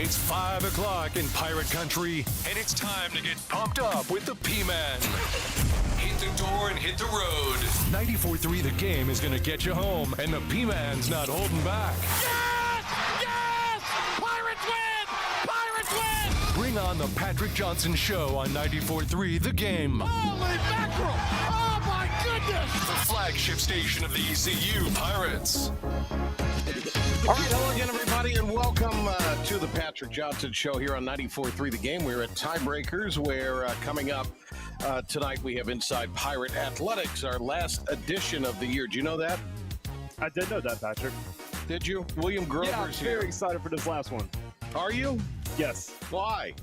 It's 5 o'clock in Pirate Country, and it's time to get pumped up with the P-Man. Hit the door and hit the road. 94.3 The Game is going to get you home, and the P-Man's not holding back. Yes! Yes! Pirates win! Pirates win! Bring on the Patrick Johnson Show on 94.3 The Game. Holy mackerel! Oh, my goodness! The flagship station of the ECU Pirates. All right, hello again, everybody, and welcome to the Patrick Johnson Show here on 94.3 The Game. We're at Tiebreakers, where coming up tonight we have Inside Pirate Athletics, our last edition of the year. Do you know that? I did know that, Patrick. Did you? William Grover's Yeah, I'm here. very excited for this last one. Are you? Yes. Why?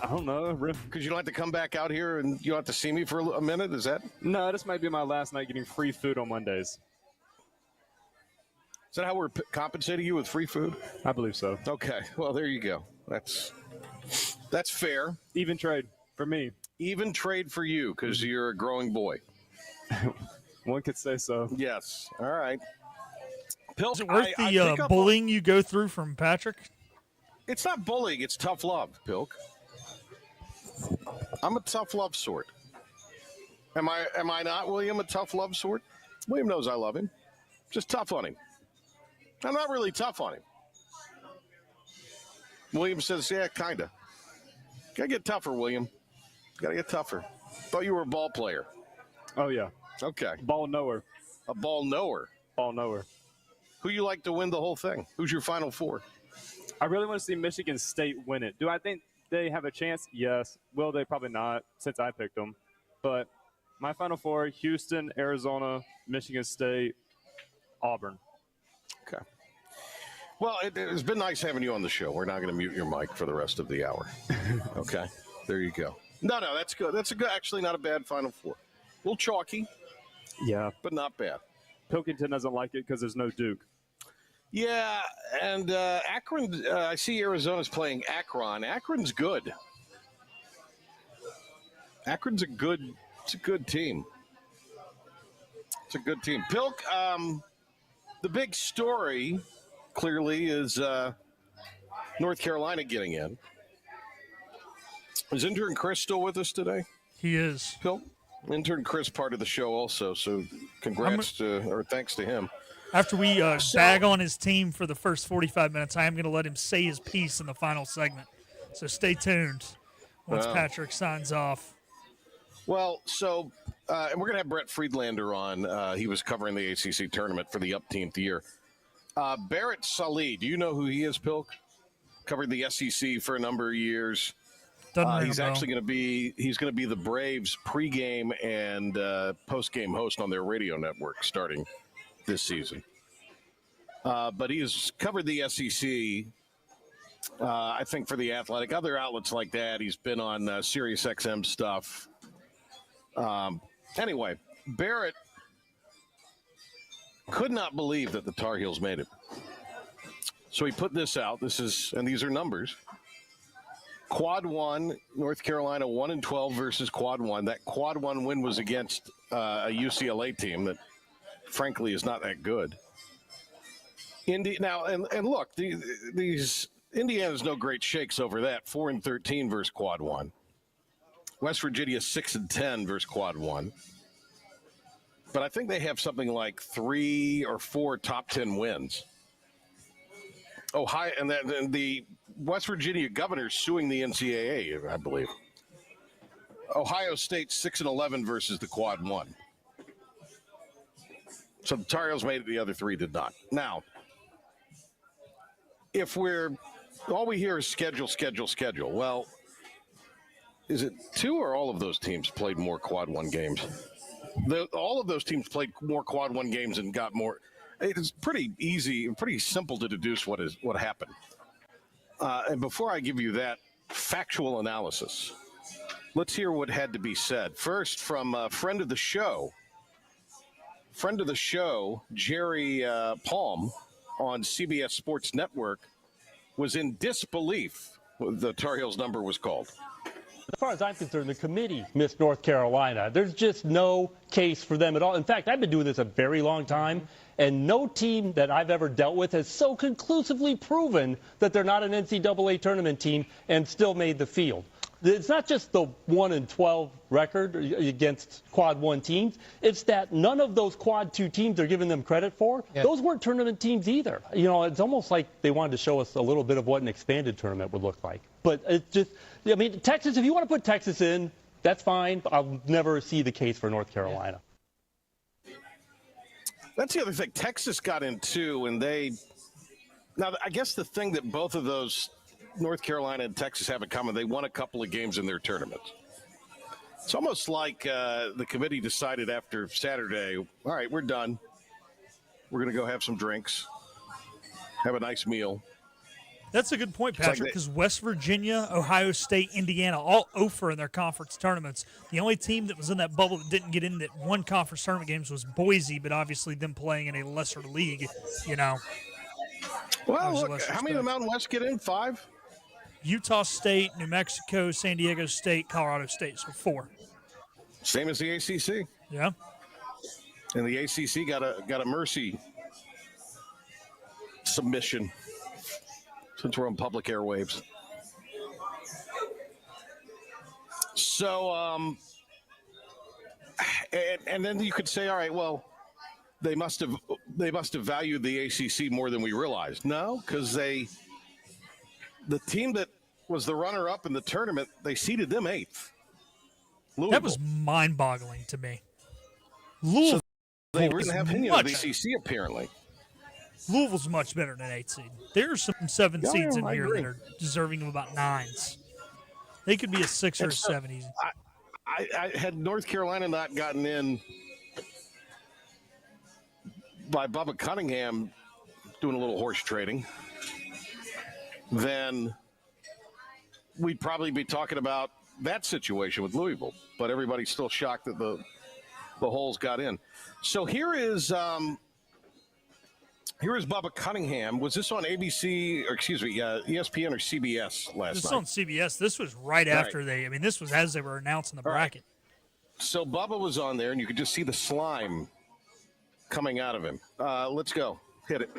I don't know. Because you don't have to come back out here and you don't have to see me for a minute? Is that? No, this might be my last night getting free food on Mondays. Is that how we're compensating you with free food? I believe so. Okay. Well, there you go. That's fair. Even trade for me. Even trade for you because you're a growing boy. One could say so. Yes. All right. Pilk, Is it worth I the pick up bullying you go through from Patrick? It's not bullying. It's tough love, Pilk. I'm a tough love sort. Am I not, William, a tough love sort? William knows I love him. Just tough on him. I'm not really tough on him. William says, yeah, kind of. Gotta get tougher, William. Gotta get tougher. Thought you were a ball player. Oh, yeah. Okay. Ball knower. A ball knower. Ball knower. Who you like to win the whole thing? Who's your Final Four? I really want to see Michigan State win it. Do I think they have a chance? Yes. Will they? Probably not, since I picked them. But my Final Four, Houston, Arizona, Michigan State, Auburn. Okay. Well, it's been nice having you on the show. We're not going to mute your mic for the rest of the hour. Okay. There you go. No, that's good. That's a good, actually not a bad Final Four. A little chalky, Yeah. but not bad. Pilkington doesn't like it because there's no Duke. Yeah, and Akron, I see Arizona's playing Akron. Akron's good. Akron's a good team. It's a good team. Pilk, the big story clearly is North Carolina getting in. Is intern Chris still with us today? He is. Pilk? Intern Chris part of the show also, so thanks to him. After we bag on his team for the first 45 minutes, I am going to let him say his piece in the final segment. So stay tuned once Patrick signs off. Well, so, and we're going to have Brett Friedlander on. He was covering the ACC tournament for the upteenth year. Barrett Salih, do you know who he is, Pilk? Covered the SEC for a number of years. He's actually going to be the Braves pregame and postgame host on their radio network starting this season. But he has covered the SEC, I think, for The Athletic, other outlets like that. He's been on Sirius XM stuff. Anyway, Barrett could not believe that the Tar Heels made it. So he put this out. These are numbers. Quad 1, North Carolina 1-12 versus Quad 1. That Quad 1 win was against a UCLA team that, frankly, is not that good. Look, these Indiana's no great shakes over that. 4-13 versus Quad 1. West Virginia 6-10 versus Quad 1. But I think they have something like 3 or 4 top 10 wins. Ohio, and then the West Virginia governor suing the NCAA, I believe. Ohio State 6-11 versus the Quad 1. So the Tar Heels made it, the other 3 did not. Now, if all we hear is schedule. Well, is it 2 or all of those teams played more Quad 1 games? All of those teams played more Quad 1 games and got more. It's pretty easy, pretty simple to deduce what happened. And before I give you that factual analysis, let's hear what had to be said. First, from a friend of the show, Jerry Palm on CBS Sports Network, was in disbelief the Tar Heels number was called. As far as I'm concerned, the committee missed North Carolina. There's just no case for them at all. In fact, I've been doing this a very long time, and no team that I've ever dealt with has so conclusively proven that they're not an NCAA tournament team and still made the field. It's not just the 1-12 record against quad 1 teams. It's that none of those quad 2 teams they're giving them credit for, those weren't tournament teams either. You know, it's almost like they wanted to show us a little bit of what an expanded tournament would look like. But it's just, I mean, Texas, if you want to put Texas in, that's fine. But I'll never see the case for North Carolina. That's the other thing. Texas got in too, and now I guess the thing that both of those, North Carolina and Texas, have in common, they won a couple of games in their tournaments. It's almost like the committee decided after Saturday, all right, we're done. We're going to go have some drinks, have a nice meal. That's a good point, Patrick, because West Virginia, Ohio State, Indiana, all over in their conference tournaments. The only team that was in that bubble that didn't get in that won conference tournament games was Boise, but obviously them playing in a lesser league, you know. Well, look, how many of the Mountain West get in? 5? Utah State, New Mexico, San Diego State, Colorado State, so 4. Same as the ACC. Yeah. And the ACC got a mercy submission since we're on public airwaves. So, and then you could say, all right, well, they must have valued the ACC more than we realized. No, because the team that was the runner-up in the tournament, they seeded them 8th. Louisville. That was mind-boggling to me. Louisville. So they were in the opinion of the ACC, apparently. Louisville's much better than 8 seed. There's some 7 seeds in here that are deserving of about 9s. They could be a 6 or a 7 easy. I had North Carolina not gotten in by Bubba Cunningham doing a little horse trading, then we'd probably be talking about that situation with Louisville. But everybody's still shocked that the holes got in. So here is Bubba Cunningham. Was this on ABC, or excuse me, ESPN or CBS last night? This is on CBS. This was right after this was as they were announcing the bracket. So Bubba was on there, and you could just see the slime coming out of him. Let's go. Hit it.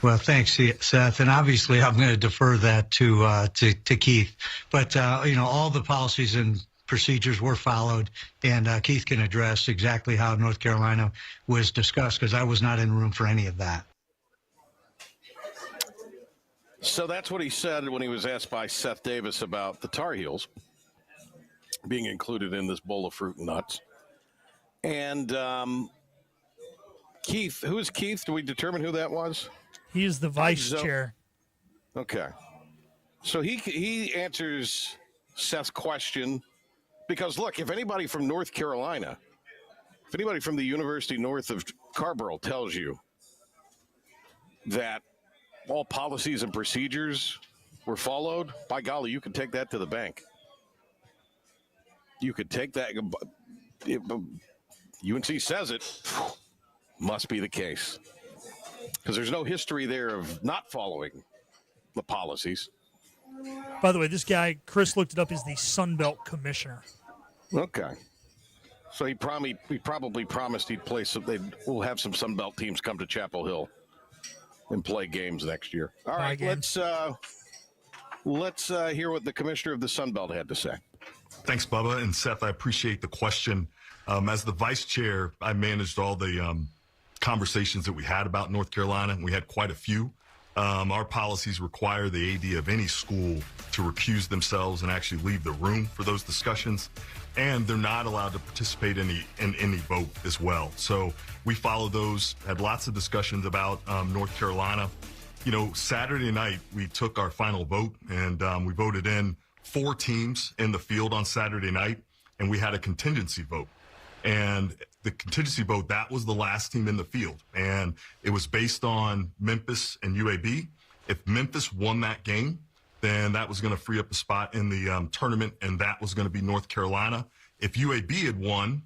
Well, thanks, Seth. And obviously, I'm going to defer that to Keith. But, all the policies and procedures were followed, and Keith can address exactly how North Carolina was discussed, because I was not in the room for any of that. So that's what he said when he was asked by Seth Davis about the Tar Heels being included in this bowl of fruit and nuts. And Keith, who is Keith? Do we determine who that was? He is the vice chair. Okay. So he answers Seth's question because, look, if anybody from North Carolina, if anybody from the University north of Carrboro tells you that all policies and procedures were followed, by golly, you can take that to the bank. You could take that. UNC says it. Must be the case. Because there's no history there of not following the policies. By the way, this guy, Chris looked it up, is the Sun Belt Commissioner. Okay. So he probably promised he'd play we'll have some Sun Belt teams come to Chapel Hill and play games next year. All right, let's hear what the commissioner of the Sun Belt had to say. Thanks, Bubba. And Seth, I appreciate the question. As the vice chair, I managed all the conversations that we had about North Carolina, and we had quite a few. Our policies require the AD of any school to recuse themselves and actually leave the room for those discussions, and they're not allowed to participate in any vote as well. So we followed those, had lots of discussions about North Carolina. You know, Saturday night, we took our final vote, and we voted in 4 teams in the field on Saturday night, and we had a contingency vote. And the contingency vote, that was the last team in the field. And it was based on Memphis and UAB. If Memphis won that game, then that was going to free up a spot in the tournament, and that was going to be North Carolina. If UAB had won,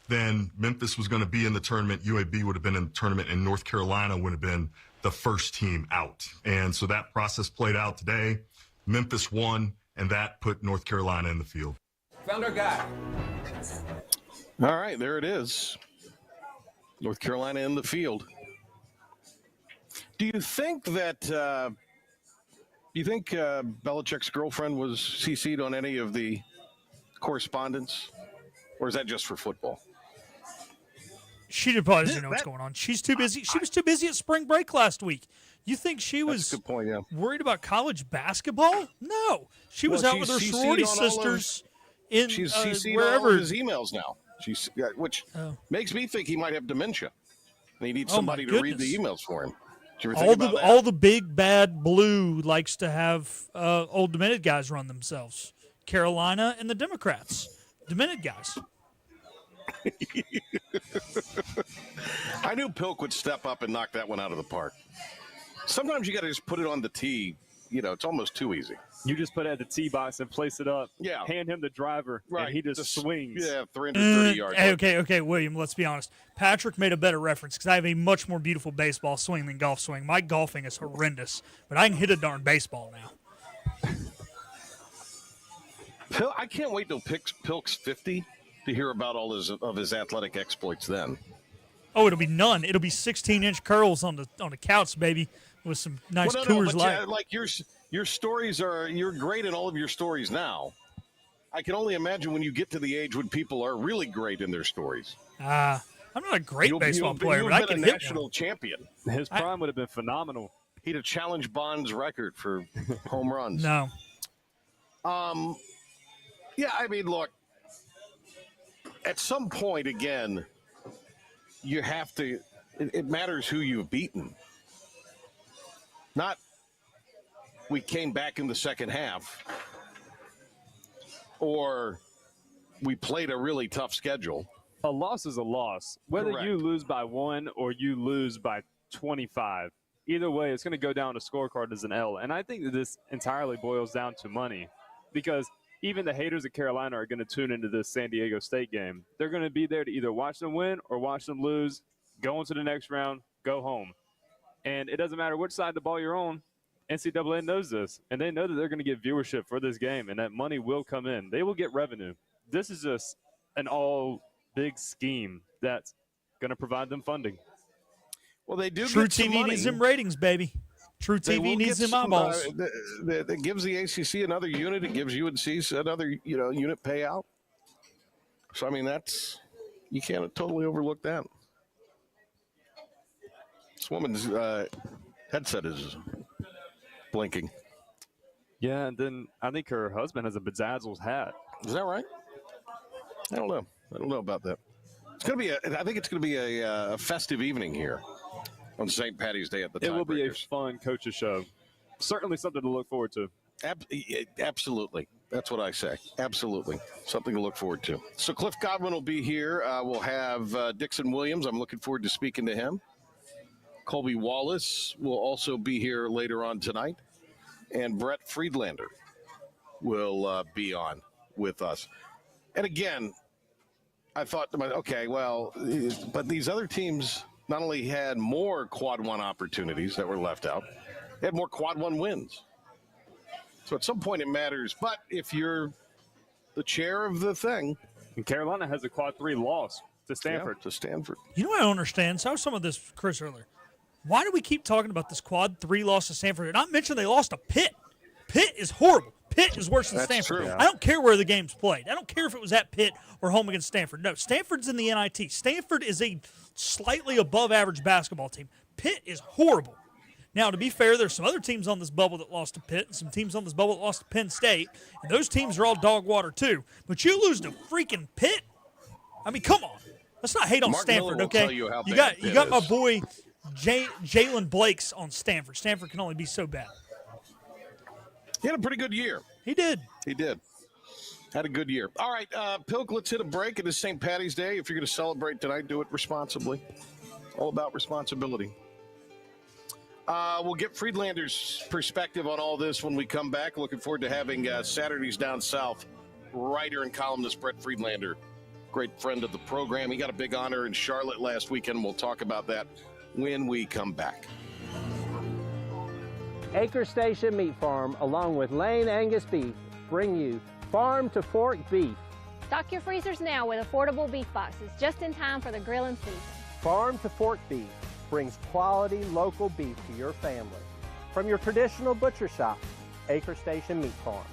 then Memphis was going to be in the tournament, UAB would have been in the tournament, and North Carolina would have been the first team out. And so that process played out today. Memphis won, and that put North Carolina in the field. Found our guy. All right, there it is. North Carolina in the field. Do you think that Belichick's girlfriend was CC'd on any of the correspondence, or is that just for football? She probably doesn't know what's going on. She's too busy. She was too busy at spring break last week. You think she was That's a good point, yeah. worried about college basketball? No. She was out with her sorority sisters in she's CC'd wherever. all of his emails now. Which makes me think he might have dementia. And he needs somebody to read the emails for him. Did you ever think about that? All the big bad blue likes to have old demented guys run themselves. Carolina and the Democrats, demented guys. I knew Pilk would step up and knock that one out of the park. Sometimes you got to just put it on the tee. You know, it's almost too easy. You just put it at the tee box and place it up. Yeah. Hand him the driver, and he just swings. Yeah, 330 yards. Okay, William, let's be honest. Patrick made a better reference because I have a much more beautiful baseball swing than golf swing. My golfing is horrendous, but I can hit a darn baseball now. I can't wait till Pilk's 50 to hear about all of his athletic exploits then. Oh, it'll be none. It'll be 16-inch curls on the couch, baby, with some nice Coors Light. Like your stories you're great in all of your stories now. I can only imagine when you get to the age when people are really great in their stories. I'm not a great baseball player, but I can hit hit national champion. His prime would have been phenomenal. He'd have challenged Bond's record for home runs. No. Yeah, I mean, look, at some point, again, you have to, it matters who you've beaten. Not, we came back in the second half, or we played a really tough schedule. A loss is a loss. Whether Correct. you lose by 1 or you lose by 25, either way, it's going to go down the scorecard as an L. And I think that this entirely boils down to money, because even the haters of Carolina are going to tune into this San Diego State game. They're going to be there to either watch them win or watch them lose, go into the next round, go home. And it doesn't matter which side of the ball you're on. NCAA knows this, and they know that they're going to get viewership for this game, and that money will come in. They will get revenue. This is just an all big scheme that's going to provide them funding. Well, they do. True get some TV money. needs them ratings, baby. True TV needs them eyeballs. That gives the ACC another unit. It gives UNC another unit payout. So I mean, you can't totally overlook that. This woman's headset is blinking. Yeah, and then I think her husband has a Bedazzles hat. Is that right? I don't know about that. It's gonna be. I think it's gonna be a festive evening here on St. Patty's Day at the. It will be a fun coaches show. Certainly something to look forward to. Absolutely. That's what I say. Absolutely. Something to look forward to. So Cliff Godwin will be here. We'll have Dixon Williams. I'm looking forward to speaking to him. Colby Wallace will also be here later on tonight. And Brett Friedlander will be on with us. And again, I thought to myself, okay, well, but these other teams not only had more quad one opportunities that were left out, they had more quad one wins. So at some point it matters. But if you're the chair of the thing. And Carolina has a quad 3 loss to Stanford. Yeah, to Stanford. You know what I don't understand? So I was some of this, Chris, earlier. Why do we keep talking about this quad 3 loss to Stanford? And not mention they lost to Pitt. Pitt is horrible. Pitt is worse than That's Stanford. true. I don't care where the game's played. I don't care if it was at Pitt or home against Stanford. No, Stanford's in the NIT. Stanford is a slightly above average basketball team. Pitt is horrible. Now, to be fair, there's some other teams on this bubble that lost to Pitt and some teams on this bubble that lost to Penn State, and those teams are all dog water too. But you lose to freaking Pitt? I mean, come on. Let's not hate on Mark Stanford, Miller will okay? tell you how You bad got Pitt my is. boy Jalen Blakes on Stanford. Stanford can only be so bad. He had a pretty good year. He did. He did. Had a good year. All right, Pilk, let's hit a break. It is St. Patty's Day. If you're going to celebrate tonight, do it responsibly. All about responsibility. We'll get Friedlander's perspective on all this when we come back. Looking forward to having Saturdays Down South writer and columnist Brett Friedlander, great friend of the program. He got a big honor in Charlotte last weekend. We'll talk about that when we come back. Acre Station Meat Farm, along with Lane Angus Beef, bring you Farm to Fork Beef, Stock your freezers now with affordable beef boxes, just in time for the grilling season. Farm to Fork Beef brings quality local beef to your family. From your traditional butcher shop, Acre Station Meat Farm.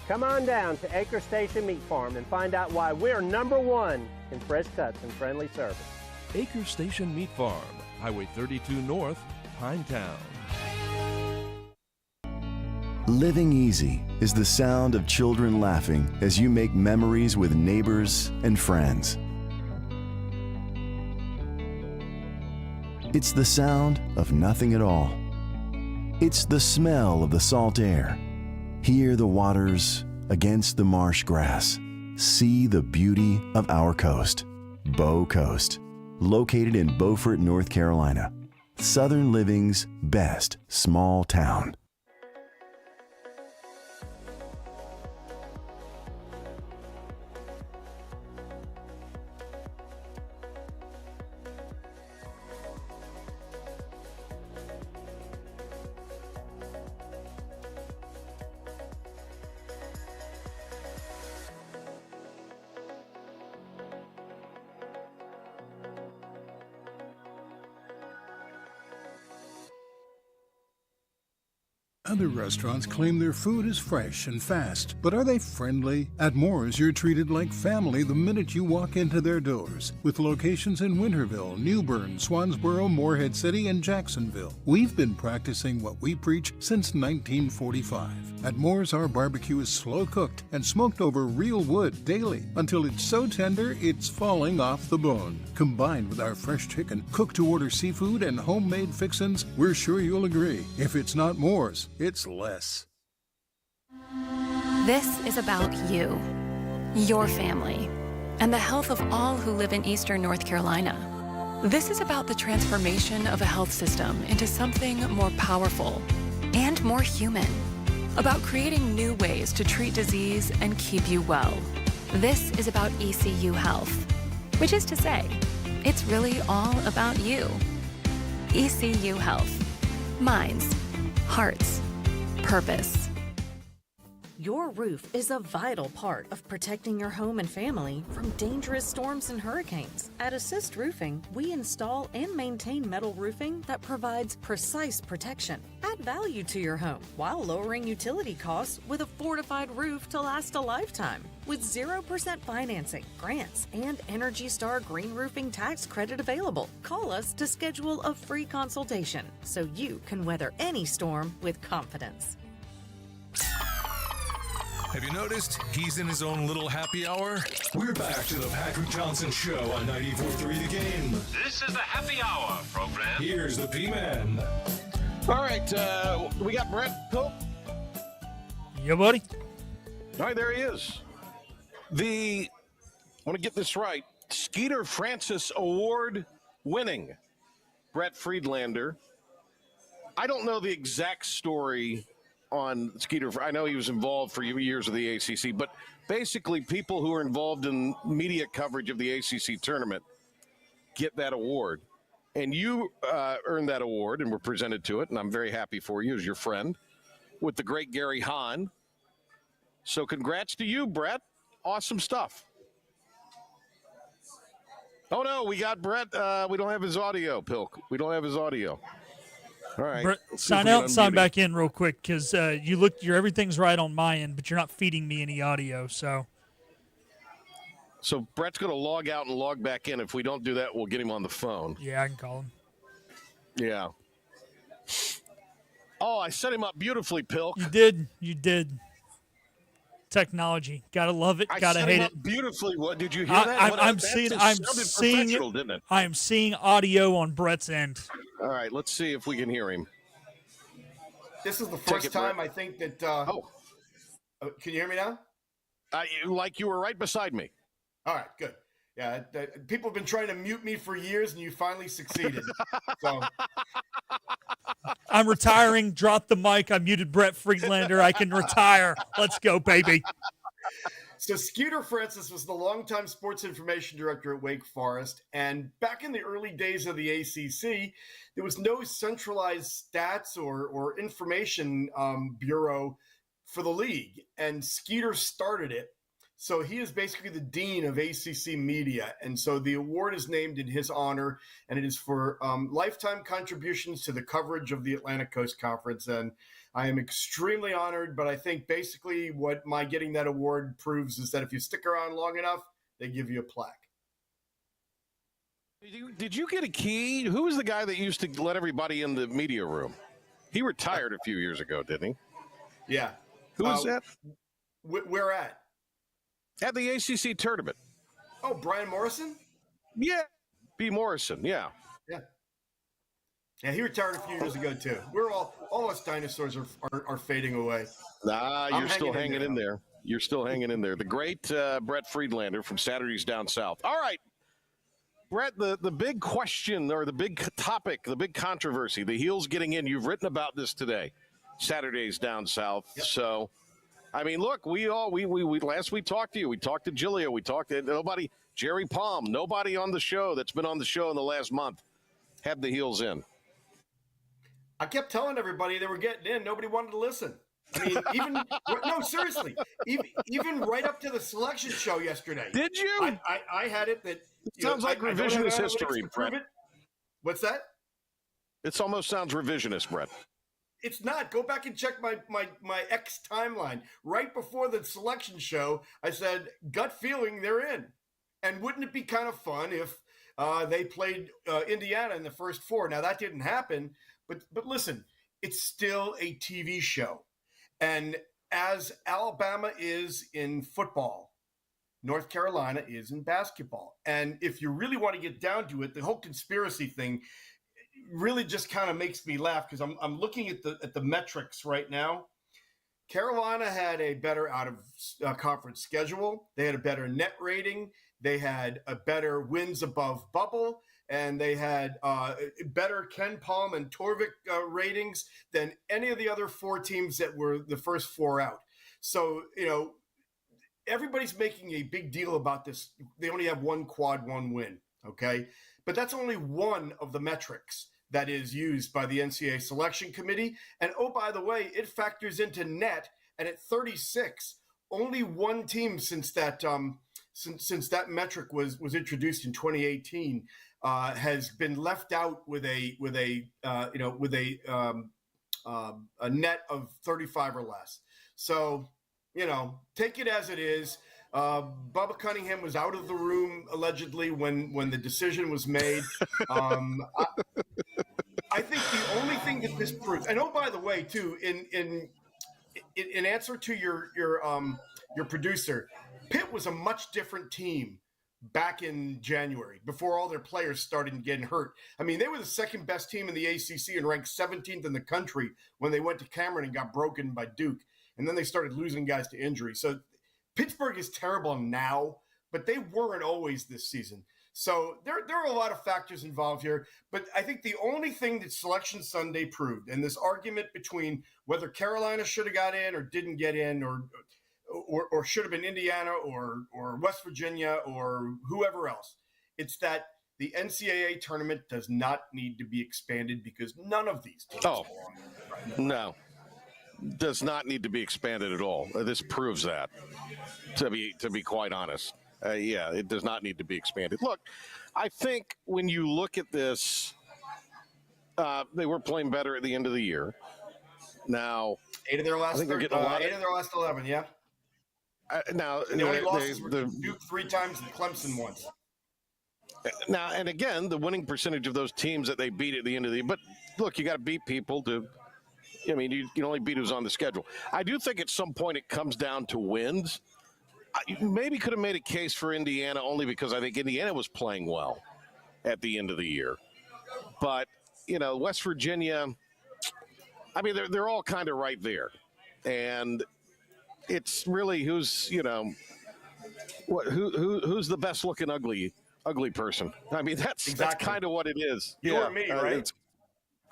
Come on down to Acre Station Meat Farm and find out why we're #1 in fresh cuts and friendly service. Acre Station Meat Farm, Highway 32 North, Pinetown. Living easy is the sound of children laughing as you make memories with neighbors and friends. It's the sound of nothing at all. It's the smell of the salt air. Hear the waters against the marsh grass. See the beauty of our coast. Bow Coast, located in Beaufort, North Carolina. Southern Living's best small town. Other restaurants claim their food is fresh and fast, but are they friendly? At Moore's, you're treated like family the minute you walk into their doors. With locations in Winterville, New Bern, Swansboro, Morehead City, and Jacksonville. We've been practicing what we preach since 1945. At Moore's, our barbecue is slow cooked and smoked over real wood daily until it's so tender it's falling off the bone. Combined with our fresh chicken, cooked to order seafood, and homemade fixins, we're sure you'll agree. If it's not Moore's, it's less. This is about you, your family, and the health of all who live in Eastern North Carolina. This is about the transformation of a health system into something more powerful and more human. About creating new ways to treat disease and keep you well. This is about ECU Health, which is to say, it's really all about you. ECU Health. Minds, hearts, purpose. Your roof is a vital part of protecting your home and family from dangerous storms and hurricanes. At Assist Roofing, we install and maintain metal roofing that provides precise protection. Add value to your home while lowering utility costs with a fortified roof to last a lifetime. With 0% financing, grants, and Energy Star Green Roofing tax credit available. Call us to schedule a free consultation so you can weather any storm with confidence. Have you noticed he's in his own little happy hour? We're back to the Patrick Johnson Show on 94.3 The Game. This is the happy hour program. Here's the P-Man. All right, we got Brett Pope. Yeah, buddy. All right, there he is. I want to get this right, Skeeter Francis Award winning Brett Friedlander. I don't know the exact story on Skeeter. I know he was involved for years with the ACC, but basically people who are involved in media coverage of the ACC tournament get that award. And you earned that award and were presented to it, and I'm very happy for you as your friend, with the great Gary Hahn. So congrats to you, Brett. Awesome stuff. Oh, no, we got Brett. We don't have his audio, Pilk. We don't have his audio. All right. Brett, sign out and sign back in real quick because everything's right on my end, but you're not feeding me any audio. So Brett's going to log out and log back in. If we don't do that, we'll get him on the phone. Yeah, I can call him. Yeah. Oh, I set him up beautifully, Pilk. You did. Technology, gotta love it, gotta hate it. Beautifully. What did you hear that? I am seeing audio on Brett's end. All right, let's see if we can hear him. This is the first time I think that. Can you hear me now? Like you were right beside me. All right, good. Yeah, people have been trying to mute me for years, and you finally succeeded. So. I'm retiring. Drop the mic. I muted Brett Friedlander. I can retire. Let's go, baby. So Skeeter Francis was the longtime sports information director at Wake Forest. And back in the early days of the ACC, there was no centralized stats or information bureau for the league. And Skeeter started it. So he is basically the dean of ACC media. And so the award is named in his honor, and it is for lifetime contributions to the coverage of the Atlantic Coast Conference. And I am extremely honored, but I think basically what my getting that award proves is that if you stick around long enough, they give you a plaque. Did you get a key? Who was the guy that used to let everybody in the media room? He retired a few years ago, didn't he? Yeah. Who was that? Where at? At the ACC tournament. Oh, Brian Morrison? Yeah. B. Morrison, yeah. Yeah. Yeah, he retired a few years ago, too. We're all us dinosaurs are fading away. Nah, you're still hanging in there. You're still hanging in there. The great Brett Friedlander from Saturdays Down South. All right. Brett, the big question or the big topic, the big controversy, the heels getting in. You've written about this today, Saturdays Down South. Yep. So, I mean, look, we last we talked to you, we talked to Giglio, we talked to nobody, Jerry Palm, nobody on the show that's been on the show in the last month had the heels in. I kept telling everybody they were getting in. Nobody wanted to listen. I mean, no, seriously, even right up to the selection show yesterday. Did you? I had it that sounds like revisionist history, Brett. What's that? It almost sounds revisionist, Brett. It's not. Go back and check my X timeline. Right before the selection show, I said, gut feeling, they're in. And wouldn't it be kind of fun if they played Indiana in the first four? Now, that didn't happen, but listen, it's still a TV show. And as Alabama is in football, North Carolina is in basketball. And if you really want to get down to it, the whole conspiracy thing really just kind of makes me laugh because I'm looking at the metrics right now. Carolina had a better out of conference schedule. They had a better net rating. They had a better wins above bubble. And they had better Ken Palm and Torvik ratings than any of the other four teams that were the first four out. So, everybody's making a big deal about this. They only have one quad one win, okay? But that's only one of the metrics that is used by the NCAA selection committee. And, oh, by the way, it factors into net. And at 36, only one team since that since that metric was introduced in 2018 has been left out with a net of 35 or less. So, take it as it is. Bubba Cunningham was out of the room allegedly when the decision was made. I think the only thing that this proves, and oh, by the way, too, in answer to your producer, Pitt was a much different team back in January before all their players started getting hurt. I mean, they were the second best team in the ACC and ranked 17th in the country when they went to Cameron and got broken by Duke. And then they started losing guys to injury. So Pittsburgh is terrible now, but they weren't always this season. So there are a lot of factors involved here. But I think the only thing that Selection Sunday proved, and this argument between whether Carolina should have got in or didn't get in or should have been Indiana or West Virginia or whoever else, it's that the NCAA tournament does not need to be expanded because none of these teams belong. No. Does not need to be expanded at all. This proves that, to be quite honest. Yeah, it does not need to be expanded. Look, I think when you look at this, they were playing better at the end of the year. Now, 8 of their last 11, yeah. Now, the only losses were Duke 3 times and Clemson once. Now, and again, the winning percentage of those teams that they beat at the end of the year. But look, you got to beat people to. I mean, you can only beat who's on the schedule. I do think at some point it comes down to wins. I maybe could have made a case for Indiana only because I think Indiana was playing well at the end of the year. But, West Virginia, I mean, they're all kind of right there. And it's really who's the best looking ugly person. I mean, that's kind of what it is. You or me, right?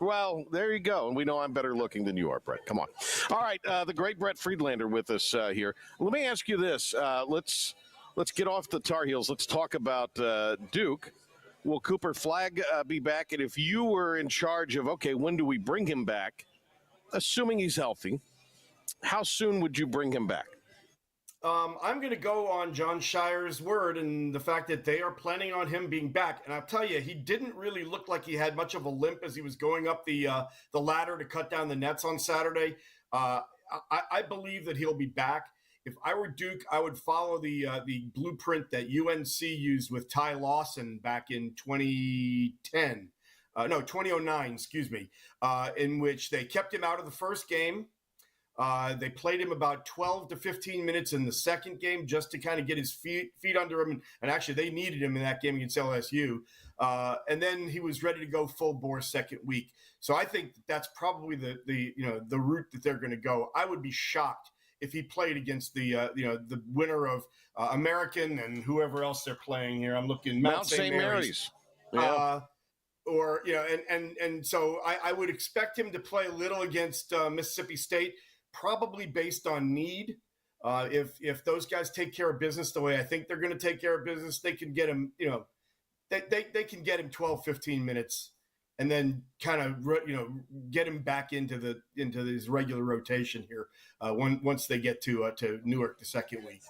Well, there you go. And we know I'm better looking than you are, Brett. Come on. All right. The great Brett Friedlander with us here. Let me ask you this. Let's get off the Tar Heels. Let's talk about Duke. Will Cooper Flagg be back? And if you were in charge of, when do we bring him back? Assuming he's healthy, how soon would you bring him back? I'm going to go on John Shire's word and the fact that they are planning on him being back. And I'll tell you, he didn't really look like he had much of a limp as he was going up the ladder to cut down the nets on Saturday. I believe that he'll be back. If I were Duke, I would follow the blueprint that UNC used with Ty Lawson back in 2010. 2009, excuse me, in which they kept him out of the first game. They played him about 12 to 15 minutes in the second game just to kind of get his feet under him. And actually, they needed him in that game against LSU. And then he was ready to go full bore second week. So I think that's probably the route that they're going to go. I would be shocked if he played against the winner of American and whoever else they're playing here. I'm looking Mount St. Mary's. Yeah. And so I would expect him to play a little against Mississippi State, probably based on need. If those guys take care of business the way I think they're going to take care of business, they can get him, they can get him 12, 15 minutes and then kind of, get him back into his regular rotation here once they get to Newark the second week.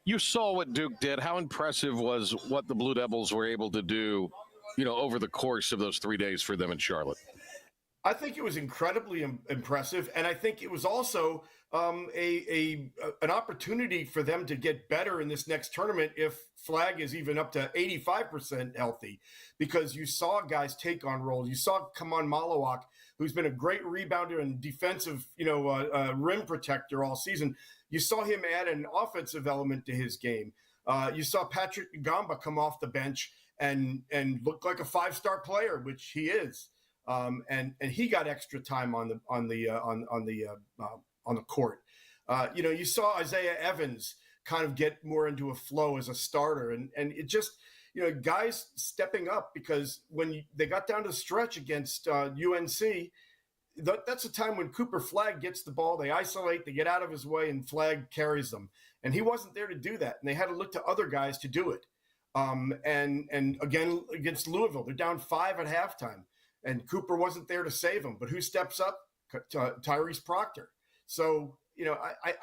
You saw what Duke did. How impressive was what the Blue Devils were able to do, over the course of those 3 days for them in Charlotte? I think it was incredibly impressive, and I think it was also an opportunity for them to get better in this next tournament if Flag is even up to 85% healthy, because you saw guys take on roles. You saw Kaman Malawak, who's been a great rebounder and defensive, rim protector all season. You saw him add an offensive element to his game. You saw Patrick Ngamba come off the bench and look like a five-star player, which he is. And he got extra time on the court. You saw Isaiah Evans kind of get more into a flow as a starter, and it just, guys stepping up, because when they got down to the stretch against UNC, that's a time when Cooper Flagg gets the ball, they isolate, they get out of his way, and Flagg carries them. And he wasn't there to do that, and they had to look to other guys to do it. And again, against Louisville, they're down 5 at halftime. And Cooper wasn't there to save him, but who steps up? Tyrese Proctor. So,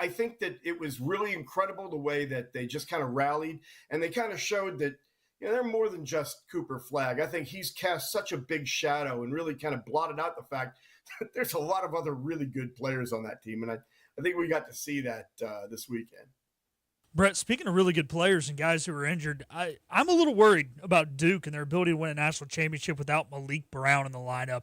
I think that it was really incredible the way that they just kind of rallied, and they kind of showed that, they're more than just Cooper Flagg. I think he's cast such a big shadow and really kind of blotted out the fact that there's a lot of other really good players on that team. And I think we got to see that this weekend. Brett, speaking of really good players and guys who are injured, I'm a little worried about Duke and their ability to win a national championship without Malik Brown in the lineup.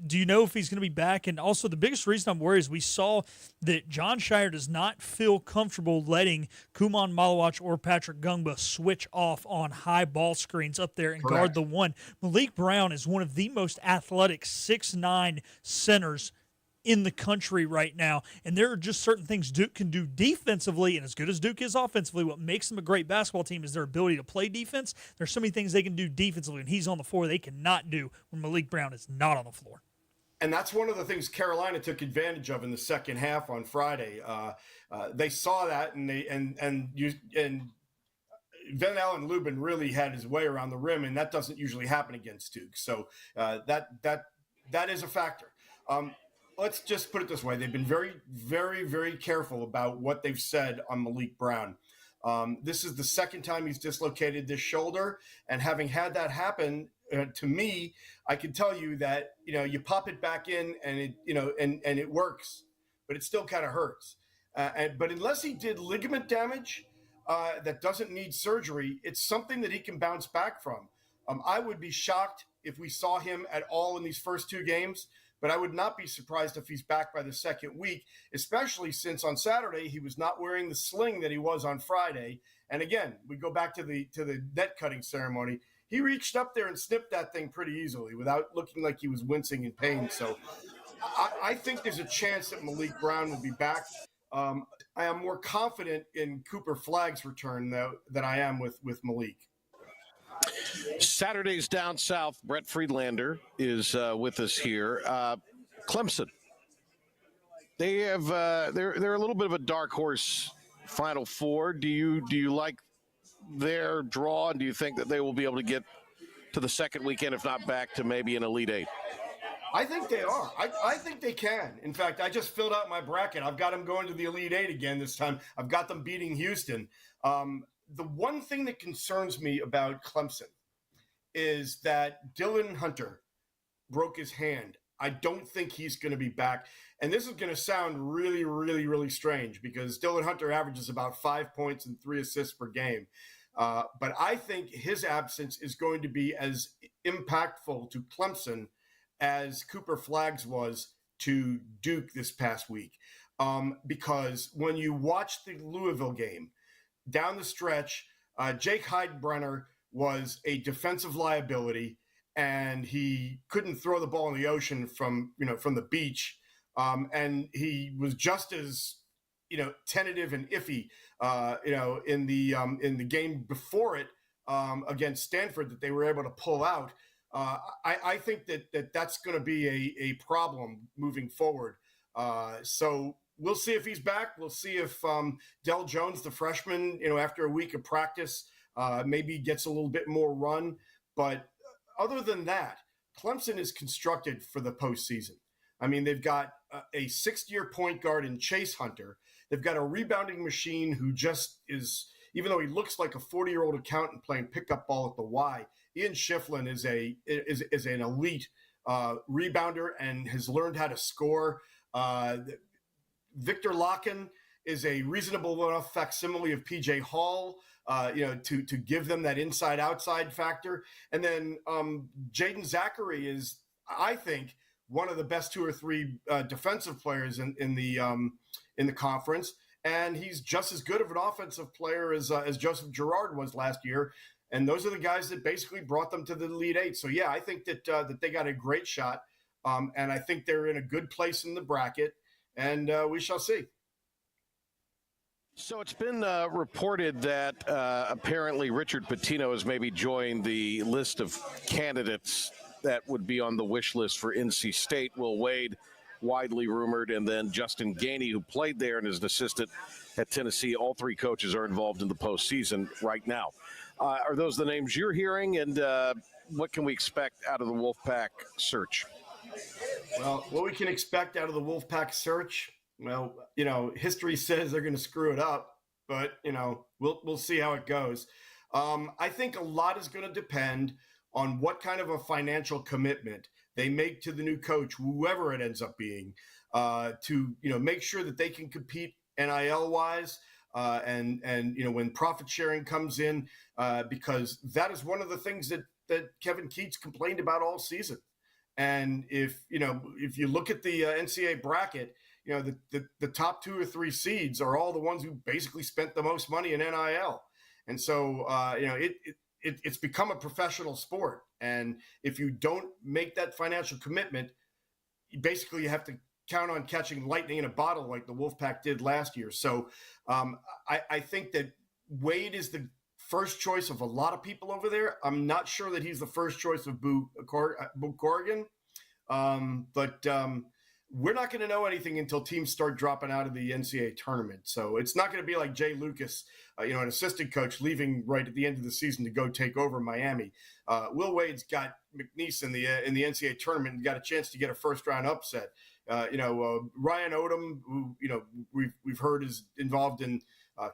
Do you know if he's going to be back? And also, the biggest reason I'm worried is we saw that John Shire does not feel comfortable letting Kuman Malawach or Patrick Ngamba switch off on high ball screens up there and guard the one. Malik Brown is one of the most athletic 6'9" centers in the country right now, and there are just certain things Duke can do defensively, and as good as Duke is offensively, what makes them a great basketball team is their ability to play defense. There's so many things they can do defensively, and he's on the floor they cannot do when Malik Brown is not on the floor. And that's one of the things Carolina took advantage of in the second half on Friday. They saw that, and Van Allen Lubin really had his way around the rim, and that doesn't usually happen against Duke. So that is a factor. Let's just put it this way. They've been very, very, very careful about what they've said on Malik Brown. This is the second time he's dislocated this shoulder, and having had that happen, to me, I can tell you that, you pop it back in and it works, but it still kind of hurts. But unless he did ligament damage that doesn't need surgery, it's something that he can bounce back from. I would be shocked if we saw him at all in these first two games, but I would not be surprised if he's back by the second week, especially since on Saturday he was not wearing the sling that he was on Friday. And again, we go back to the net cutting ceremony. He reached up there and snipped that thing pretty easily without looking like he was wincing in pain. So I think there's a chance that Malik Brown will be back. I am more confident in Cooper Flagg's return, though, than I am with Malik. Saturdays down south, Brett Friedlander is with us here. Clemson, they have they're a little bit of a dark horse Final Four. Do you like their draw, and do you think that they will be able to get to the second weekend, if not back to maybe an Elite Eight? I think they are. I think they can. In fact, I just filled out my bracket. I've got them going to the Elite Eight again this time. I've got them beating Houston. The one thing that concerns me about Clemson is that Dylan Hunter broke his hand. I don't think he's going to be back. And this is going to sound really, really, really strange because Dylan Hunter averages about 5 points and 3 assists per game. But I think his absence is going to be as impactful to Clemson as Cooper Flagg's was to Duke this past week. Because when you watch the Louisville game, down the stretch, Jake Heidbrenner was a defensive liability, and he couldn't throw the ball in the ocean from the beach. And he was just as, tentative and iffy, in the game before it against Stanford that they were able to pull out. I think that's going to be a problem moving forward. So we'll see if he's back. We'll see if Del Jones, the freshman, after a week of practice, maybe gets a little bit more run. But other than that, Clemson is constructed for the postseason. I mean, they've got a 6th-year point guard in Chase Hunter. They've got a rebounding machine who just is, even though he looks like a 40-year-old accountant playing pickup ball at the Y, Ian Schifflin is an elite rebounder and has learned how to score. Victor Locken is a reasonable enough facsimile of P.J. Hall, to give them that inside-outside factor. And then Jaden Zachary is, I think, one of the best 2 or 3 defensive players in the conference, and he's just as good of an offensive player as Joseph Girard was last year. And those are the guys that basically brought them to the Elite Eight. So yeah, I think that they got a great shot, and I think they're in a good place in the bracket, and we shall see. So it's been reported that apparently Richard Pitino has maybe joined the list of candidates that would be on the wish list for NC State. Will Wade, widely rumored, and then Justin Gainey, who played there and is an assistant at Tennessee. All 3 coaches are involved in the postseason right now. Are those the names you're hearing, and what can we expect out of the Wolfpack search? Well, what we can expect out of the Wolfpack search, well, history says they're going to screw it up, but, we'll see how it goes. I think a lot is going to depend on what kind of a financial commitment they make to the new coach, whoever it ends up being, to make sure that they can compete NIL wise, and when profit sharing comes in, because that is one of the things that Kevin Keats complained about all season. And if you look at the NCAA bracket, the top 2 or 3 seeds are all the ones who basically spent the most money in NIL, and so it's become a professional sport. And if you don't make that financial commitment, you have to count on catching lightning in a bottle like the Wolfpack did last year. So I think that Wade is the first choice of a lot of people over there. I'm not sure that he's the first choice of Boo Corrigan. But we're not going to know anything until teams start dropping out of the NCAA tournament. So it's not going to be like Jay Lucas, an assistant coach leaving right at the end of the season to go take over Miami. Will Wade's got McNeese in the NCAA tournament and got a chance to get a first round upset. Ryan Odom, who we've heard is involved in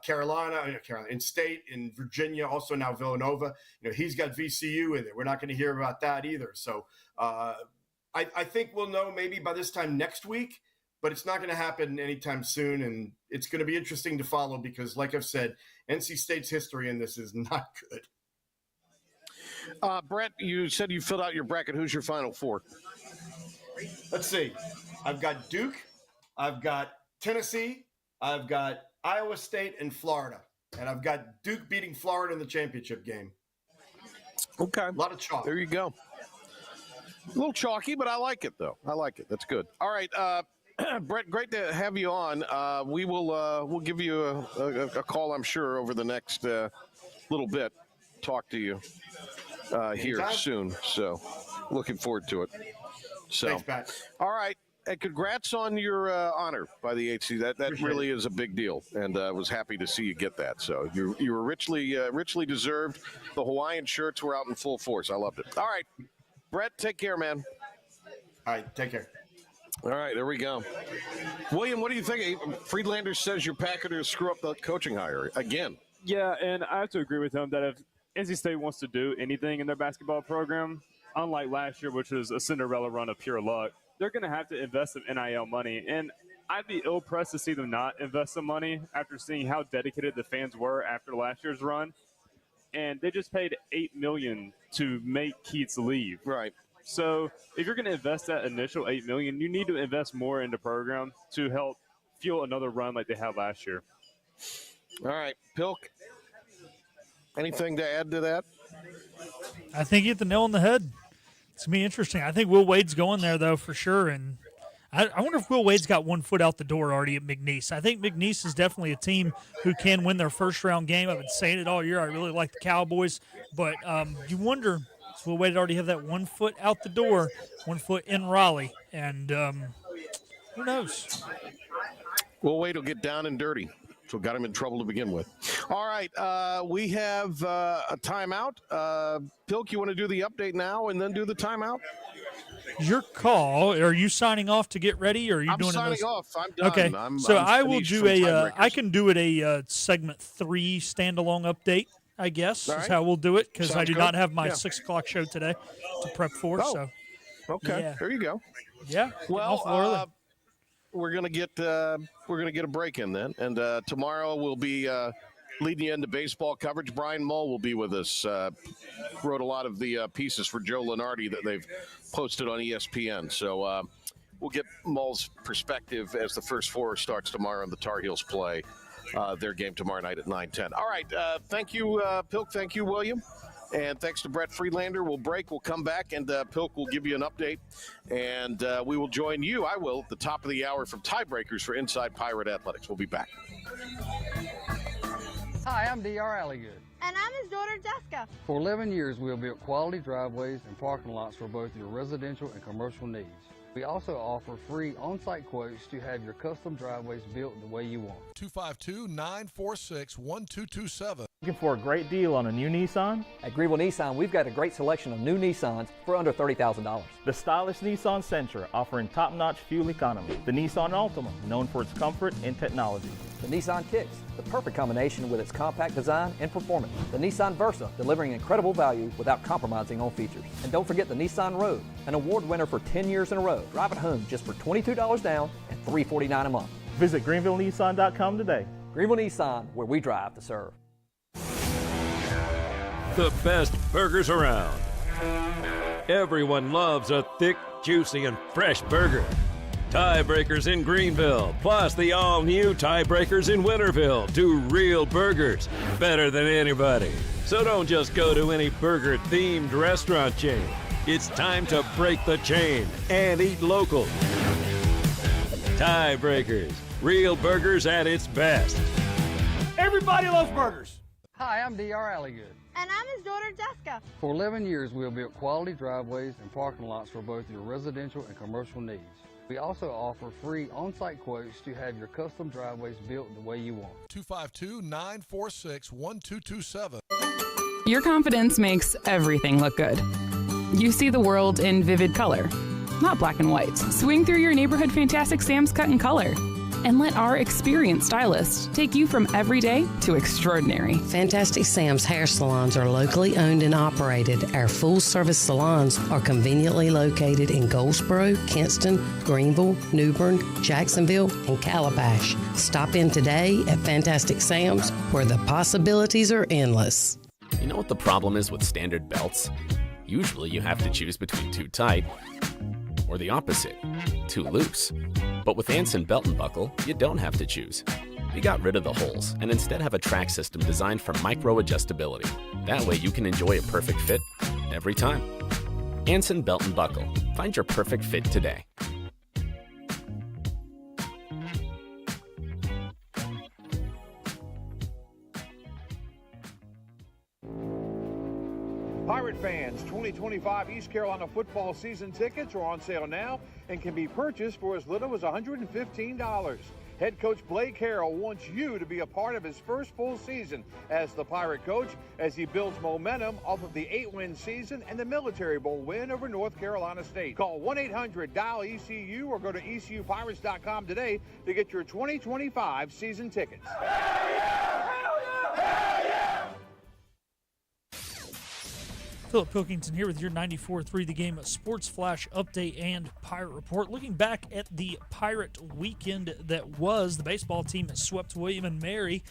Carolina, in State, in Virginia, also now Villanova. He's got VCU in there. We're not going to hear about that either. So I think we'll know maybe by this time next week, but it's not going to happen anytime soon. And it's going to be interesting to follow because, like I've said, NC State's history in this is not good. Brett, you said you filled out your bracket. Who's your Final Four? Let's see. I've got Duke. I've got Tennessee. I've got Iowa State and Florida. And I've got Duke beating Florida in the championship game. Okay. A lot of chalk. There you go. A little chalky, but I like it, though. I like it. That's good. All right, Brett, great to have you on. We'll give you a call, I'm sure, over the next little bit. Talk to you here soon. So looking forward to it. So, thanks, Pat. All right. And congrats on your honor by the HC. That really is a big deal, and I was happy to see you get that. So you were richly deserved. The Hawaiian shirts were out in full force. I loved it. All right, Brett, take care, man. All right, take care. All right, there we go. William, what do you think? Friedlander says your Packers screw up the coaching hire again. Yeah, and I have to agree with him that if NC State wants to do anything in their basketball program, unlike last year, which was a Cinderella run of pure luck, they're going to have to invest some NIL money. And I'd be ill-pressed to see them not invest some money after seeing how dedicated the fans were after last year's run. And they just paid $8 million to make Keats leave. Right. So if you're going to invest that initial $8 million, you need to invest more in the program to help fuel another run like they had last year. All right, Pilk, anything to add to that? I think you hit the nail on the head. It's going to be interesting. I think Will Wade's going there, though, for sure. And I wonder if Will Wade's got one foot out the door already at McNeese. I think McNeese is definitely a team who can win their first-round game. I've been saying it all year. I really like the Cowboys. But you wonder, does Will Wade already have that one foot out the door, 1 foot in Raleigh? And who knows? Will Wade will get down and dirty. So got him in trouble to begin with. All right, we have a timeout. Pilk, you want to do the update now and then do the timeout? Your call. Are you signing off to get ready, or are you doing? I'm signing off. I'm done. Okay, I will do I can do it a segment 3 standalone update. I guess is how we'll do it because I do not have my 6 o'clock show today to prep for. Oh. So okay, yeah. There you go. Yeah. Well, we're gonna get a break in then, and tomorrow we'll be leading you into baseball coverage. Brian Mull will be with us. Wrote a lot of the pieces for Joe Lunardi that they've posted on ESPN. So we'll get Mull's perspective as the first 4 starts tomorrow, and the Tar Heels play their game tomorrow night at 9:10. All right, thank you, Pilk. Thank you, William. And thanks to Brett Friedlander. We'll break. We'll come back, and Pilk will give you an update. And we will join you, I will, at the top of the hour from Tiebreakers for Inside Pirate Athletics. We'll be back. Hi, I'm D.R. Alligood. And I'm his daughter, Jessica. For 11 years, we have built quality driveways and parking lots for both your residential and commercial needs. We also offer free on-site quotes to have your custom driveways built the way you want. 252-946-1227. Looking for a great deal on a new Nissan? At Greenville Nissan, we've got a great selection of new Nissans for under $30,000. The stylish Nissan Sentra, offering top-notch fuel economy. The Nissan Altima, known for its comfort and technology. The Nissan Kicks, the perfect combination with its compact design and performance. The Nissan Versa, delivering incredible value without compromising on features. And don't forget the Nissan Rogue, an award winner for 10 years in a row. Drive it home just for $22 down and $349 a month. Visit GreenvilleNissan.com today. Greenville Nissan, where we drive to serve. The best burgers around. Everyone loves a thick, juicy, and fresh burger. Tiebreakers in Greenville, plus the all-new Tiebreakers in Winterville. Do real burgers better than anybody. So don't just go to any burger-themed restaurant chain. It's time to break the chain and eat local. Tiebreakers, real burgers at its best. Everybody loves burgers. Hi, I'm D.R. Alligood. And I'm his daughter, Jessica. For 11 years, we have built quality driveways and parking lots for both your residential and commercial needs. We also offer free on-site quotes to have your custom driveways built the way you want. 252-946-1227. Your confidence makes everything look good. You see the world in vivid color, not black and white. Swing through your neighborhood Fantastic Sam's Cut in Color. And let our experienced stylists take you from everyday to extraordinary. Fantastic Sam's hair salons are locally owned and operated. Our full-service salons are conveniently located in Goldsboro, Kinston, Greenville, New Bern, Jacksonville, and Calabash. Stop in today at Fantastic Sam's, where the possibilities are endless. You know what the problem is with standard belts? Usually you have to choose between too tight or the opposite, too loose. But with Anson Belt and Buckle, you don't have to choose. We got rid of the holes and instead have a track system designed for micro-adjustability. That way you can enjoy a perfect fit every time. Anson Belt and Buckle. Find your perfect fit today. Pirate fans, 2025 East Carolina football season tickets are on sale now and can be purchased for as little as $115. Head coach Blake Harrell wants you to be a part of his first full season as the Pirate coach as he builds momentum off of the 8-win season and the Military Bowl win over North Carolina State. Call 1-800-DIAL-ECU or go to ECUPirates.com today to get your 2025 season tickets. Philip Pilkington here with your 94.3 The Game Sports Flash update and Pirate Report. Looking back at the Pirate weekend that was, the baseball team swept William and Mary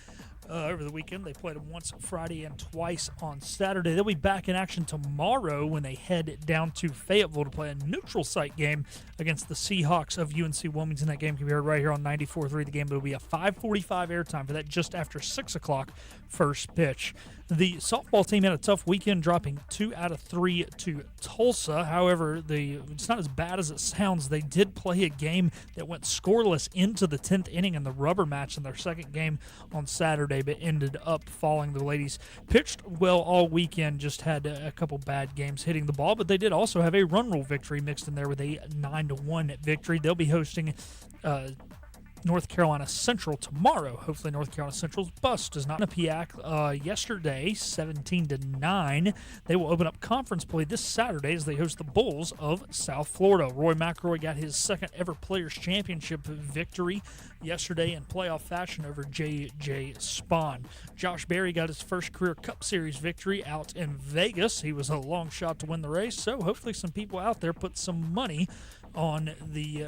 over the weekend. They played them once Friday and twice on Saturday. They'll be back in action tomorrow when they head down to Fayetteville to play a neutral site game against the Seahawks of UNC Wilmington. That game can be heard right here on 94.3 The Game. It'll be a 5:45 airtime for that, just after 6 o'clock first pitch. The softball team had a tough weekend, dropping 2 out of 3 to Tulsa. However, it's not as bad as it sounds. They did play a game that went scoreless into the 10th inning in the rubber match in their second game on Saturday, but ended up falling. The ladies pitched well all weekend, just had a couple bad games hitting the ball, but they did also have a run rule victory mixed in there with a 9-1 victory. They'll be hosting North Carolina Central tomorrow. Hopefully North Carolina Central's bus does not. Quinnipiac yesterday, 17-9. They will open up conference play this Saturday as they host the Bulls of South Florida. Roy McIlroy got his second ever Players Championship victory yesterday in playoff fashion over J.J. Spahn. Josh Berry got his first career Cup Series victory out in Vegas. He was a long shot to win the race, so hopefully some people out there put some money on the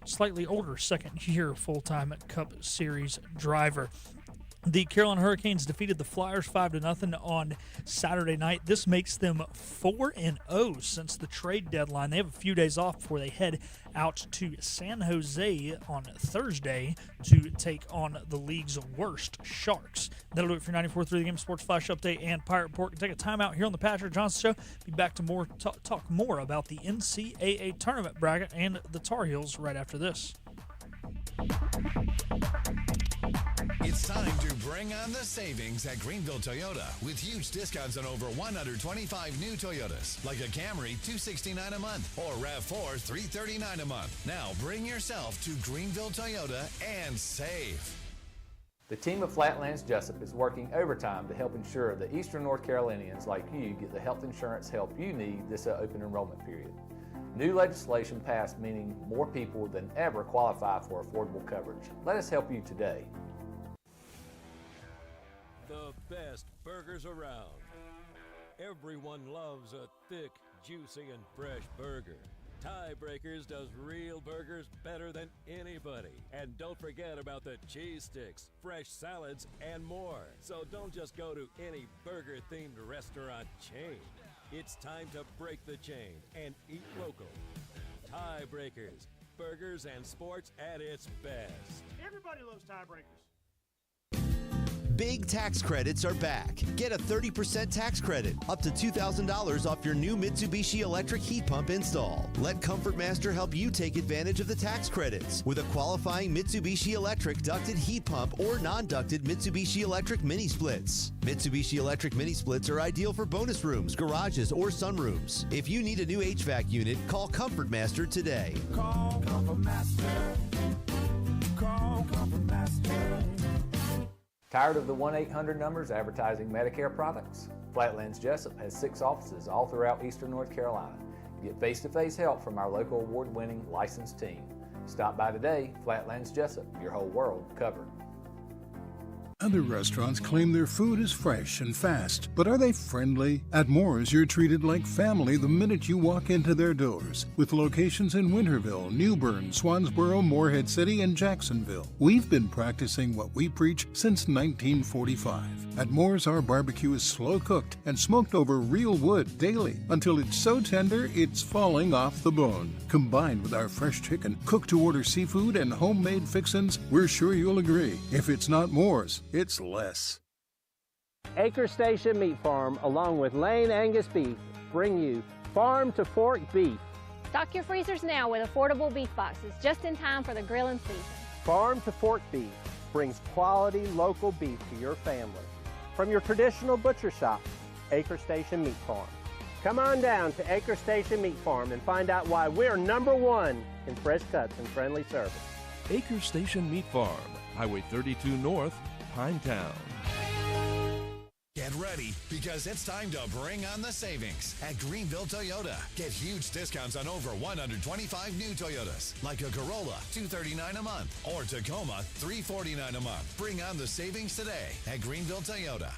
slightly older second-year full-time Cup Series driver. The Carolina Hurricanes defeated the Flyers 5-0 on Saturday night. This makes them 4-0 since the trade deadline. They have a few days off before they head out to San Jose on Thursday to take on the league's worst Sharks. That'll do it for 94.3 The Game Sports Flash Update and Pirate Report. Take a time out here on the Patrick Johnson Show. Be back to talk more about the NCAA tournament bracket and the Tar Heels right after this. It's time to bring on the savings at Greenville Toyota with huge discounts on over 125 new Toyotas, like a Camry, $269 a month, or RAV4, $339 a month. Now bring yourself to Greenville Toyota and save. The team of Flatlands Jessup is working overtime to help ensure that Eastern North Carolinians like you get the health insurance help you need this open enrollment period. New legislation passed, meaning more people than ever qualify for affordable coverage. Let us help you today. The best burgers around. Everyone loves a thick, juicy, and fresh burger. Tiebreakers does real burgers better than anybody. And don't forget about the cheese sticks, fresh salads, and more. So don't just go to any burger-themed restaurant chain. It's time to break the chain and eat local. Tiebreakers, burgers and sports at its best. Everybody loves Tiebreakers. Big tax credits are back. Get a 30% tax credit, up to $2,000 off your new Mitsubishi electric heat pump install. Let Comfort Master help you take advantage of the tax credits with a qualifying Mitsubishi electric ducted heat pump or non-ducted Mitsubishi electric mini splits. Mitsubishi electric mini splits are ideal for bonus rooms, garages, or sunrooms. If you need a new HVAC unit, call Comfort Master today. Call Comfort Master. Call Comfort Master. Tired of the 1-800 numbers advertising Medicare products? Flatlands Jessup has 6 offices all throughout Eastern North Carolina. Get face-to-face help from our local award-winning licensed team. Stop by today. Flatlands Jessup, your whole world covered. Other restaurants claim their food is fresh and fast, but are they friendly? At Moore's, you're treated like family the minute you walk into their doors. With locations in Winterville, New Bern, Swansboro, Morehead City, and Jacksonville. We've been practicing what we preach since 1945. At Moore's, our barbecue is slow cooked and smoked over real wood daily until it's so tender it's falling off the bone. Combined with our fresh chicken, cooked-to-order seafood, and homemade fixins, we're sure you'll agree. If it's not Moore's, it's less. Acre Station Meat Farm, along with Lane Angus Beef, bring you Farm to Fork Beef. Stock your freezers now with affordable beef boxes, just in time for the grilling season. Farm to Fork Beef brings quality local beef to your family. From your traditional butcher shop, Acre Station Meat Farm. Come on down to Acre Station Meat Farm and find out why we're #1 in fresh cuts and friendly service. Acre Station Meat Farm, Highway 32 North, Pinetown. Get ready, because it's time to bring on the savings at Greenville Toyota. Get huge discounts on over 125 new Toyotas, like a Corolla, $239 a month, or Tacoma, $349 a month. Bring on the savings today at Greenville Toyota.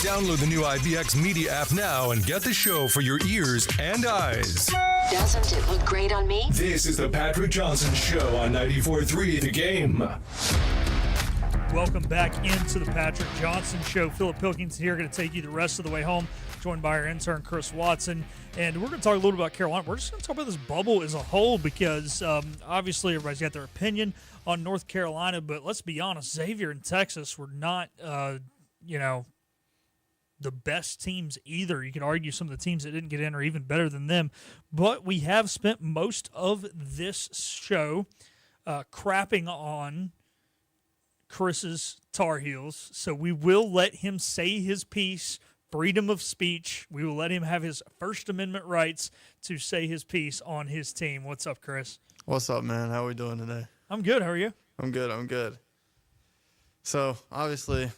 Download the new IBX Media app now and get the show for your ears and eyes. Doesn't it look great on me? This is the Patrick Johnson Show on 94.3 The Game. Welcome back into the Patrick Johnson Show. Philip Pilkington here, going to take you the rest of the way home, joined by our intern, Chris Watson. And we're going to talk a little bit about Carolina. We're just going to talk about this bubble as a whole because obviously everybody's got their opinion on North Carolina. But let's be honest, Xavier and Texas were not, the best teams either. You could argue some of the teams that didn't get in are even better than them. But we have spent most of this show crapping on Chris's Tar Heels. So we will let him say his piece, freedom of speech. We will let him have his First Amendment rights to say his piece on his team. What's up, Chris? What's up, man? How are we doing today? I'm good. How are you? I'm good. So, obviously,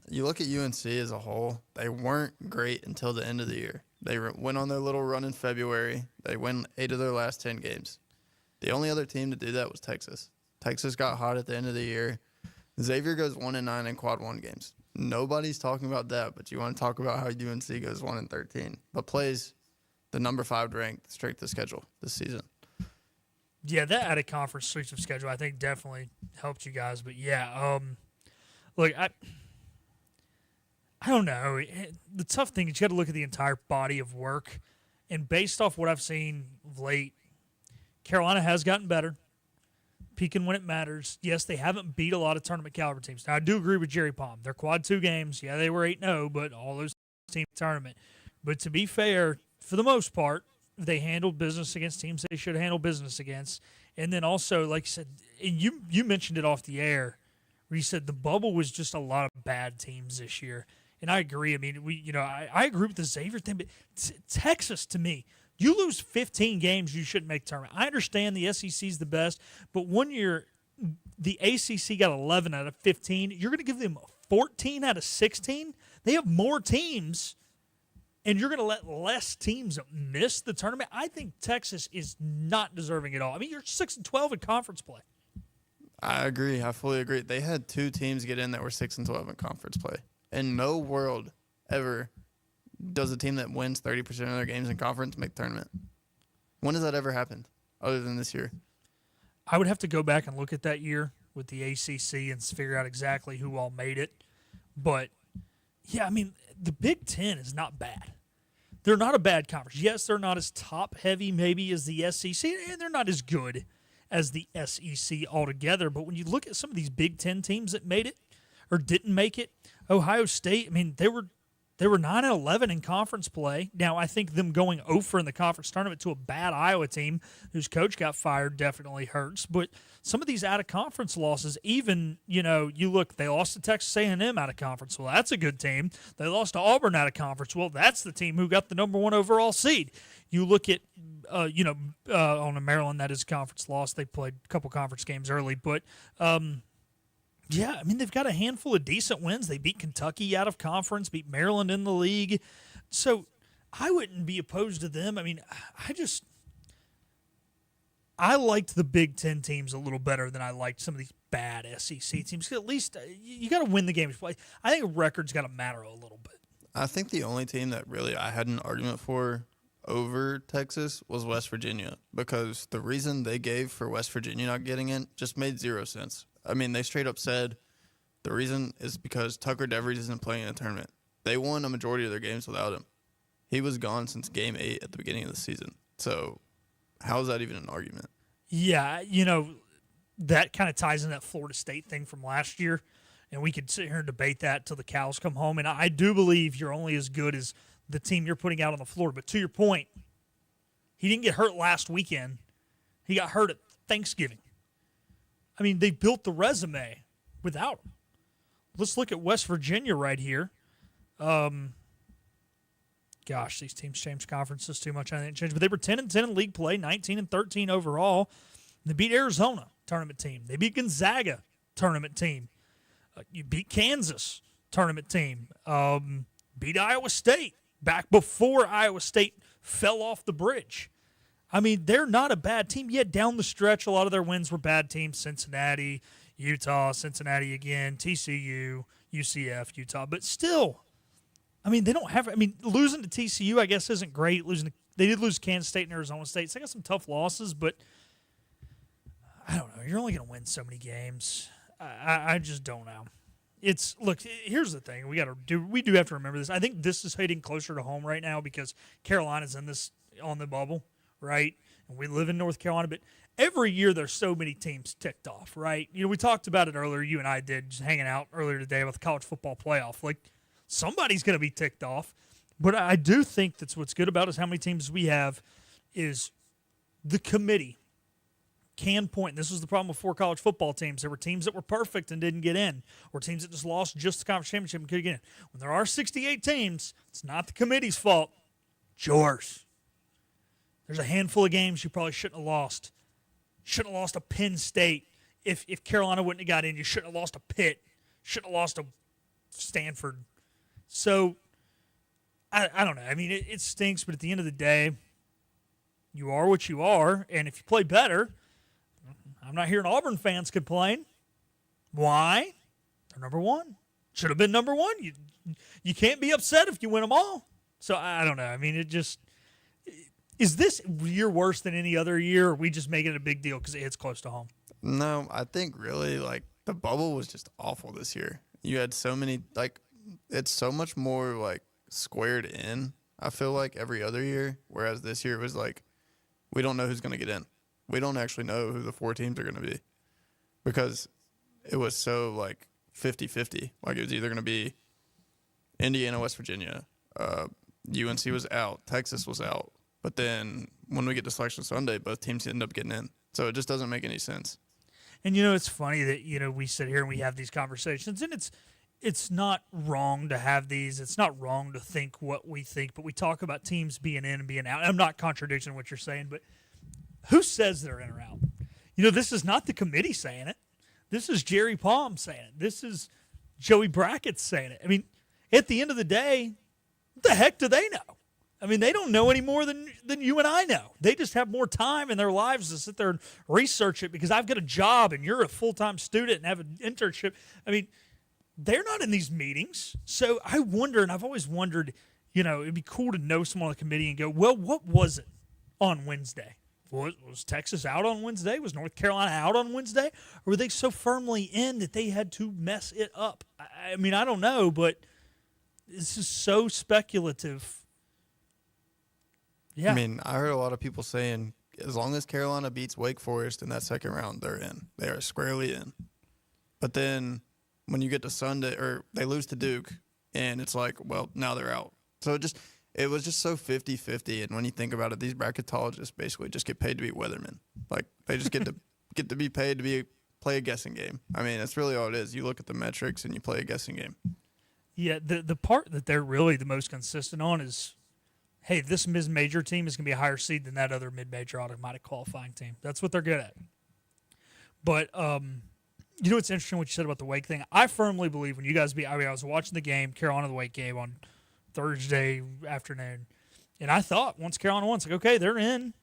you look at UNC as a whole, they weren't great until the end of the year. They went on their little run in February. They won 8 of their last 10 games. The only other team to do that was Texas. Texas got hot at the end of the year. Xavier goes 1-9 in quad 1 games. Nobody's talking about that, but you want to talk about how UNC goes 1-13, but plays the number 5 ranked strength of schedule this season. Yeah, that added conference strength of schedule, I think, definitely helped you guys. But yeah, look, I don't know. The tough thing is you got to look at the entire body of work, and based off what I've seen of late, Carolina has gotten better, peaking when it matters. Yes, they haven't beat a lot of tournament caliber teams. Now, I do agree with Jerry Palm. They're quad 2 games. Yeah, they were 8-0, but all those teams tournament. But to be fair, for the most part, they handled business against teams they should handle business against. And then also, like you said, and you mentioned it off the air, where you said the bubble was just a lot of bad teams this year. And I agree. I mean, I agree with the Xavier thing, but Texas, to me, you lose 15 games, you shouldn't make the tournament. I understand the SEC is the best, but one year the ACC got 11 out of 15. You're going to give them 14 out of 16? They have more teams, and you're going to let less teams miss the tournament? I think Texas is not deserving at all. I mean, you're 6-12 in conference play. I agree. I fully agree. They had 2 teams get in that were 6-12 in conference play. In no world ever does a team that wins 30% of their games in conference make tournament. When has that ever happened other than this year? I would have to go back and look at that year with the ACC and figure out exactly who all made it. But, yeah, I mean, the Big Ten is not bad. They're not a bad conference. Yes, they're not as top-heavy maybe as the SEC, and they're not as good as the SEC altogether. But when you look at some of these Big Ten teams that made it or didn't make it, Ohio State, I mean, they were 9-11 in conference play. Now, I think them going 0 in the conference tournament to a bad Iowa team whose coach got fired definitely hurts. But some of these out-of-conference losses, even, you look, they lost to Texas A&M out of conference. Well, that's a good team. They lost to Auburn out of conference. Well, that's the team who got the number 1 overall seed. You look at, on Maryland, that is a conference loss. They played a couple conference games early. But, yeah, I mean, they've got a handful of decent wins. They beat Kentucky out of conference, beat Maryland in the league. So I wouldn't be opposed to them. I mean, I liked the Big Ten teams a little better than I liked some of these bad SEC teams. At least you got to win the games. I think a record's got to matter a little bit. I think the only team that really I had an argument for over Texas was West Virginia, because the reason they gave for West Virginia not getting in just made 0 sense. I mean, they straight up said the reason is because Tucker Deveries isn't playing in the tournament. They won a majority of their games without him. He was gone since Game 8 at the beginning of the season. So how is that even an argument? Yeah, that kind of ties in that Florida State thing from last year, and we could sit here and debate that till the cows come home. And I do believe you're only as good as the team you're putting out on the floor. But to your point, he didn't get hurt last weekend. He got hurt at Thanksgiving. I mean, they built the resume without him. Let's look at West Virginia right here. Gosh, these teams change conferences too much. I think change, but they were 10-10 in league play, 19-13 overall. They beat Arizona, tournament team. They beat Gonzaga, tournament team. You beat Kansas, tournament team. Beat Iowa State back before Iowa State fell off the bridge. I mean, they're not a bad team. Yet down the stretch, a lot of their wins were bad teams. Cincinnati, Utah, Cincinnati again, TCU, UCF, Utah. But still, I mean, they don't have – I mean, losing to TCU, I guess, isn't great. They did lose Kansas State and Arizona State. So they got some tough losses, but I don't know. You're only going to win so many games. I just don't know. Look, here's the thing. We do have to remember this. I think this is hitting closer to home right now because Carolina's on the bubble, right? And we live in North Carolina, but every year there's so many teams ticked off, right? You know, we talked about it earlier. You and I did, just hanging out earlier today about the college football playoff. Like, somebody's going to be ticked off. But I do think that's what's good about is how many teams we have is the committee can point. This was the problem with 4 college football teams. There were teams that were perfect and didn't get in, or teams that just lost just the conference championship and couldn't get in. When there are 68 teams, it's not the committee's fault. It's yours. There's a handful of games you probably shouldn't have lost. Shouldn't have lost a Penn State. If Carolina wouldn't have got in, you shouldn't have lost a Pitt. Shouldn't have lost a Stanford. So, I don't know. I mean, it stinks, but at the end of the day, you are what you are, and if you play better, I'm not hearing Auburn fans complain. Why? They're number one. Should have been number one. You can't be upset if you win them all. So, I don't know. I mean, is this year worse than any other year, or are we just making it a big deal because it hits close to home? No, I think really, like, the bubble was just awful this year. You had so many, like, it's so much more, like, squared in, I feel like, every other year, whereas this year it was like, we don't know who's going to get in. We don't actually know who the 4 teams are going to be because it was so, like, 50-50. Like, it was either going to be Indiana, West Virginia, UNC was out, Texas was out. But then when we get to Selection Sunday, both teams end up getting in. So it just doesn't make any sense. And, you know, it's funny that, you know, we sit here and we have these conversations, and it's not wrong to have these. It's not wrong to think what we think, but we talk about teams being in and being out. I'm not contradicting what you're saying, but who says they're in or out? You know, this is not the committee saying it. This is Jerry Palm saying it. This is Joey Brackett saying it. I mean, at the end of the day, what the heck do they know? I mean, they don't know any more than you and I know. They just have more time in their lives to sit there and research it because I've got a job and you're a full-time student and have an internship. I mean, they're not in these meetings. So I wonder, and I've always wondered, you know, it'd be cool to know someone on the committee and go, well, what was it on Wednesday? Was Texas out on Wednesday? Was North Carolina out on Wednesday? Or were they so firmly in that they had to mess it up? I mean, I don't know, but this is so speculative. Yeah. I mean, I heard a lot of people saying as long as Carolina beats Wake Forest in that second round, they're in. They are squarely in. But then when you get to Sunday, or they lose to Duke, and it's like, well, now they're out. So it was just so 50-50. And when you think about it, these bracketologists basically just get paid to be weathermen. Like, they just get to be paid to play a guessing game. I mean, that's really all it is. You look at the metrics and you play a guessing game. Yeah, the part that they're really the most consistent on is, hey, this mid-major team is going to be a higher seed than that other mid-major automatic qualifying team. That's what they're good at. But, you know what's interesting what you said about the Wake thing? I firmly believe when you guys I was watching the game, Carolina the Wake game on Thursday afternoon, and I thought once Carolina won, it's like, okay, they're in.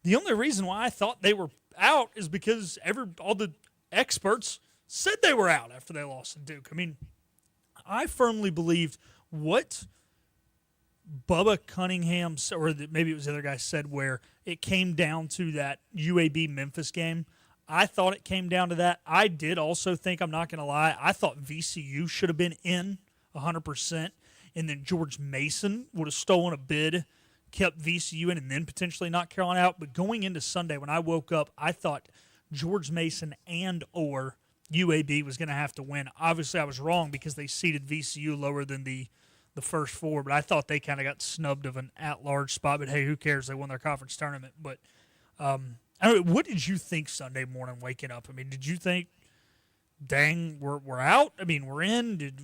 The only reason why I thought they were out is because all the experts said they were out after they lost to Duke. I mean, I firmly believed what Bubba Cunningham, or maybe it was the other guy, said where it came down to that UAB-Memphis game. I thought it came down to that. I did also think, I'm not going to lie, I thought VCU should have been in 100%, and then George Mason would have stolen a bid, kept VCU in, and then potentially knocked Carolina out. But going into Sunday, when I woke up, I thought George Mason and or UAB was going to have to win. Obviously, I was wrong because they seeded VCU lower than the first 4, but I thought they kind of got snubbed of an at-large spot. But, hey, who cares? They won their conference tournament. But I don't know, what did you think Sunday morning waking up? I mean, did you think dang, we're out? I mean, we're in. Did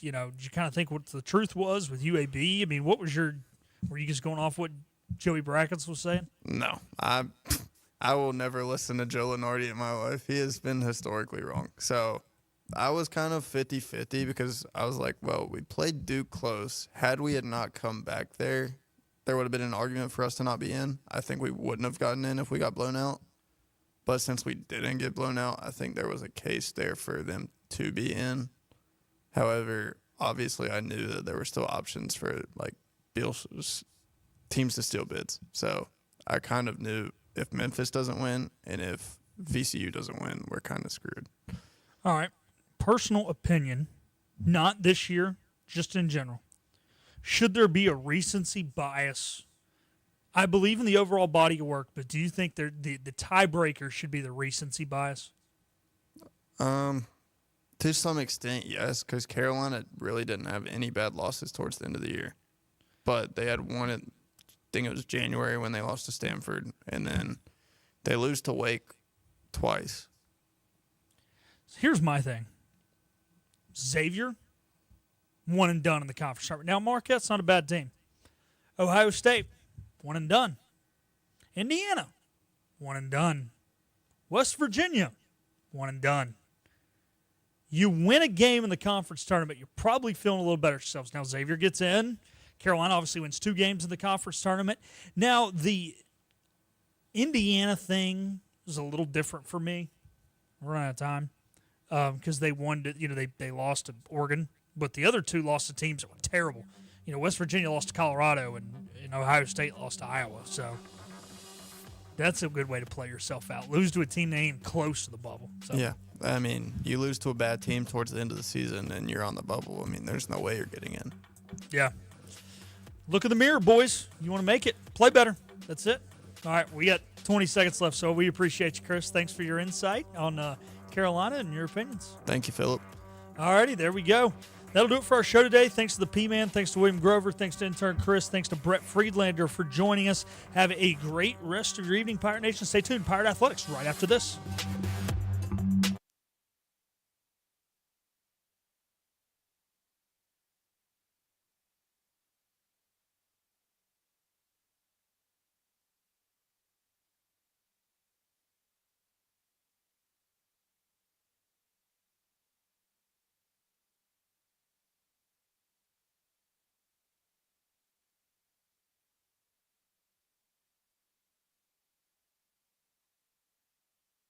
you kind of think what the truth was with UAB? I mean, were you just going off what Joey Brackets was saying? No, I will never listen to Joe Lenardi in my life. He has been historically wrong. So I was kind of 50-50 because I was like, well, we played Duke close. Had we had not come back there would have been an argument for us to not be in. I think we wouldn't have gotten in if we got blown out. But since we didn't get blown out, I think there was a case there for them to be in. However, obviously I knew that there were still options for like teams to steal bids. So I kind of knew if Memphis doesn't win and if VCU doesn't win, we're kind of screwed. All right. Personal opinion, not this year, just in general. Should there be a recency bias? I believe in the overall body of work, but do you think the tiebreaker should be the recency bias? To some extent, yes, because Carolina really didn't have any bad losses towards the end of the year. But they had one, I think it was January when they lost to Stanford, and then they lose to Wake twice. Here's my thing. Xavier, one and done in the conference tournament. Now, Marquette's not a bad team. Ohio State, one and done. Indiana, one and done. West Virginia, one and done. You win a game in the conference tournament, you're probably feeling a little better yourselves. Now, Xavier gets in. Carolina obviously wins 2 games in the conference tournament. Now, the Indiana thing is a little different for me. We're running out of time because they won. They lost to Oregon, but the other 2 lost to teams that were terrible. West Virginia lost to Colorado, and Ohio State lost to Iowa. So that's a good way to play yourself out. Lose to a team that ain't close to the bubble. So. Yeah, I mean, you lose to a bad team towards the end of the season, and you're on the bubble. I mean, there's no way you're getting in. Yeah. Look in the mirror, boys. You want to make it. Play better. That's it. All right, we got 20 seconds left, so we appreciate you, Chris. Thanks for your insight on Carolina and your opinions. Thank you, Philip. All righty, there we go. That'll do it for our show today. Thanks to the P-Man. Thanks to William Grover. Thanks to intern Chris. Thanks to Brett Friedlander for joining us. Have a great rest of your evening, Pirate Nation. Stay tuned. Pirate Athletics right after this.